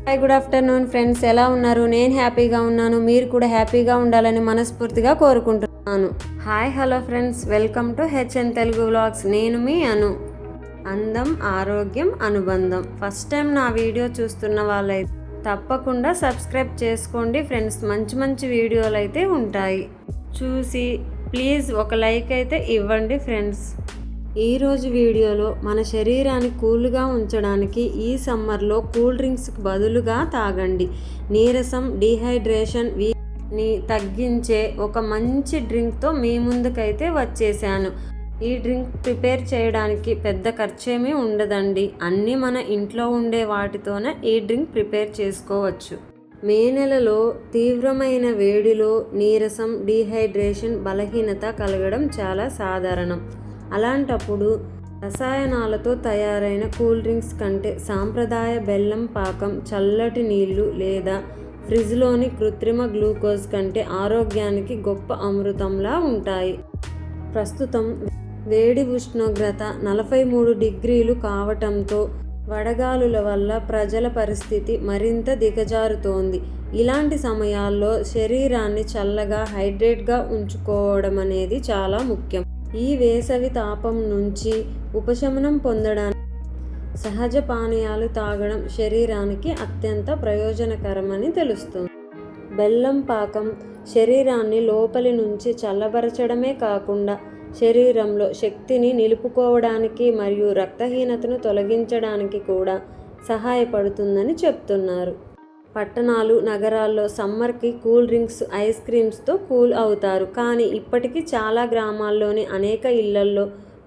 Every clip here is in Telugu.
Hi, good afternoon friends. ఎలా ఉన్నారు? నేను హ్యాపీగా ఉన్నాను. మీరు కూడా హ్యాపీగా ఉండాలని మనస్ఫూర్తిగా కోరుకుంటున్నాను. Hi, hello friends, welcome to HN Telugu vlogs. నేను మీ అను. అందం, ఆరోగ్యం, అనుబంధం. ఫస్ట్ టైం నా వీడియో చూస్తున్న వాళ్ళైతే తప్పకుండా సబ్స్క్రైబ్ చేసుకోండి ఫ్రెండ్స్. మంచి మంచి వీడియోలు అయితే ఉంటాయి. చూసి ప్లీజ్ ఒక లైక్ అయితే ఇవ్వండి ఫ్రెండ్స్. ఈరోజు వీడియోలో మన శరీరాన్ని కూల్గా ఉంచడానికి ఈ సమ్మర్లో కూల్ డ్రింక్స్కి బదులుగా తాగండి. నీరసం, డీహైడ్రేషన్ ని తగ్గించే ఒక మంచి డ్రింక్తో మీ ముందుకైతే వచ్చేసాను. ఈ డ్రింక్ ప్రిపేర్ చేయడానికి పెద్ద ఖర్చేమీ ఉండదండి. అన్నీ మన ఇంట్లో ఉండే వాటితోనే ఈ డ్రింక్ ప్రిపేర్ చేసుకోవచ్చు. మే నెలలో తీవ్రమైన వేడిలో నీరసం, డీహైడ్రేషన్, బలహీనత కలగడం చాలా సాధారణం. అలాంటప్పుడు రసాయనాలతో తయారైన కూల్ డ్రింక్స్ కంటే సాంప్రదాయ బెల్లం పాకం, చల్లటి నీళ్లు లేదా ఫ్రిడ్జ్లోని కృత్రిమ గ్లూకోజ్ కంటే ఆరోగ్యానికి గొప్ప అమృతంలా ఉంటాయి. ప్రస్తుతం వేడి ఉష్ణోగ్రత 43 డిగ్రీలు కావటంతో వడగాలుల వల్ల ప్రజల పరిస్థితి మరింత దిగజారుతోంది. ఇలాంటి సమయాల్లో శరీరాన్ని చల్లగా, హైడ్రేట్గా ఉంచుకోవడం అనేది చాలా ముఖ్యం. ఈ వేసవి తాపం నుంచి ఉపశమనం పొందడానికి సహజ పానీయాలు తాగడం శరీరానికి అత్యంత ప్రయోజనకరమని తెలుస్తుంది. బెల్లం పాకం శరీరాన్ని లోపలి నుంచి చల్లబరచడమే కాకుండా శరీరంలో శక్తిని నిలుపుకోవడానికి మరియు రక్తహీనతను తొలగించడానికి కూడా సహాయపడుతుందని చెప్తున్నారు. పట్టణాలు, నగరాల్లో సమ్మర్కి కూల్ డ్రింక్స్, ఐస్ క్రీమ్స్తో కూల్ అవుతారు. కానీ ఇప్పటికీ చాలా గ్రామాల్లోని అనేక ఇళ్లల్లో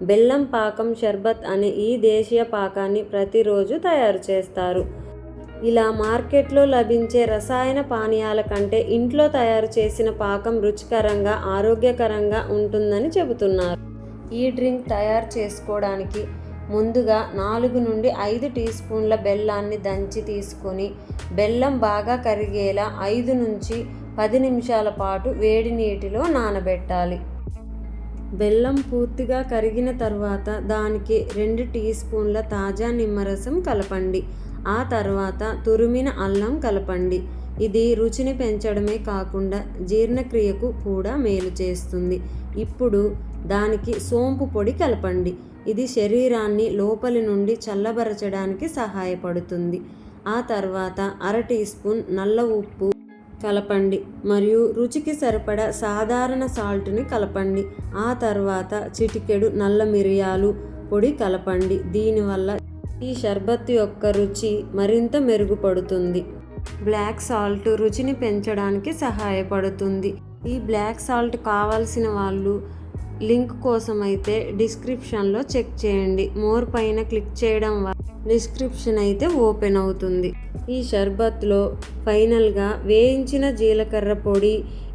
బెల్లం పాకం, షర్బత్ అనే ఈ దేశీయ పాకాన్ని ప్రతిరోజు తయారు చేస్తారు. ఇలా మార్కెట్లో లభించే రసాయన పానీయాల కంటే ఇంట్లో తయారు చేసిన పాకం రుచికరంగా, ఆరోగ్యకరంగా ఉంటుందని చెబుతున్నారు. ఈ డ్రింక్ తయారు చేసుకోవడానికి ముందుగా 4 నుండి 5 టీ స్పూన్ల బెల్లాన్ని దంచి తీసుకొని బెల్లం బాగా కరిగేలా 5 నుంచి 10 నిమిషాల పాటు వేడి నీటిలో నానబెట్టాలి. బెల్లం పూర్తిగా కరిగిన తర్వాత దానికి 2 టీ స్పూన్ల తాజా నిమ్మరసం కలపండి. ఆ తర్వాత తురిమిన అల్లం కలపండి. ఇది రుచిని పెంచడమే కాకుండా జీర్ణక్రియకు కూడా మేలు చేస్తుంది. ఇప్పుడు దానికి సోంపు పొడి కలపండి. ఇది శరీరాన్ని లోపలి నుండి చల్లబరచడానికి సహాయపడుతుంది. ఆ తర్వాత 1/2 టీ స్పూన్ నల్ల ఉప్పు కలపండి మరియు రుచికి సరిపడా సాధారణ సాల్ట్ని కలపండి. ఆ తర్వాత చిటికెడు నల్ల మిరియాలు పొడి కలపండి. దీనివల్ల ఈ షర్బత్ యొక్క రుచి మరింత మెరుగుపడుతుంది. బ్లాక్ సాల్ట్ రుచిని పెంచడానికి సహాయపడుతుంది. ఈ బ్లాక్ సాల్ట్ కావాల్సిన వాళ్ళు లింక్ కోసం అయితే డిస్క్రిప్షన్లో చెక్ చేయండి. మోర్ పైన క్లిక్ చేయడం వల్ల డిస్క్రిప్షన్ అయితే ఓపెన్ అవుతుంది. ఈ షర్బత్లో ఫైనల్గా వేయించిన జీలకర్ర పొడి,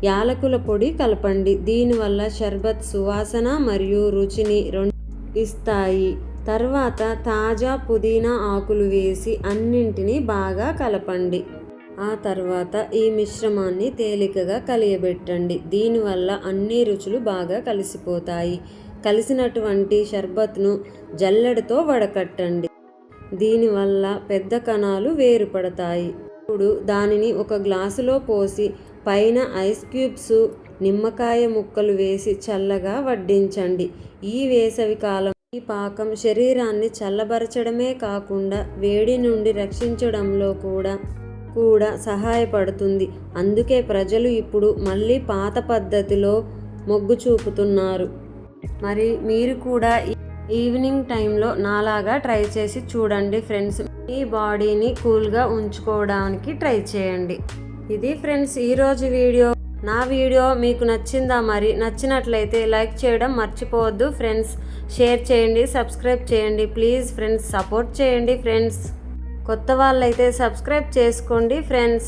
యాలకుల పొడి కలపండి. దీనివల్ల షర్బత్ సువాసన మరియు రుచిని రెండు ఇస్తాయి. తర్వాత తాజా పుదీనా ఆకులు వేసి అన్నింటినీ బాగా కలపండి. ఆ తర్వాత ఈ మిశ్రమాన్ని తేలికగా కలియబెట్టండి. దీనివల్ల అన్ని రుచులు బాగా కలిసిపోతాయి. కలిసినటువంటి షర్బత్ను జల్లెడతో వడకట్టండి. దీనివల్ల పెద్ద కణాలు వేరుపడతాయి. ఇప్పుడు దానిని ఒక గ్లాసులో పోసి పైన ఐస్ క్యూబ్స్, నిమ్మకాయ ముక్కలు వేసి చల్లగా వడ్డించండి. ఈ వేసవి కాలం ఈ పాకం శరీరాన్ని చల్లబరచడమే కాకుండా వేడి నుండి రక్షించడంలో కూడా సహాయపడుతుంది. అందుకే ప్రజలు ఇప్పుడు మళ్ళీ పాత పద్ధతిలో మొగ్గు చూపుతున్నారు. మరి మీరు కూడా ఈవినింగ్ టైంలో నాలాగా ట్రై చేసి చూడండి ఫ్రెండ్స్. మీ బాడీని కూల్గా ఉంచుకోవడానికి ట్రై చేయండి. ఇది ఫ్రెండ్స్ ఈరోజు వీడియో. నా వీడియో మీకు నచ్చిందా? మరి నచ్చినట్లయితే లైక్ చేయడం మర్చిపోవద్దు ఫ్రెండ్స్. షేర్ చేయండి, సబ్స్క్రైబ్ చేయండి ప్లీజ్ ఫ్రెండ్స్. సపోర్ట్ చేయండి ఫ్రెండ్స్. కొత్త వాళ్ళైతే సబ్స్క్రైబ్ చేసుకోండి ఫ్రెండ్స్.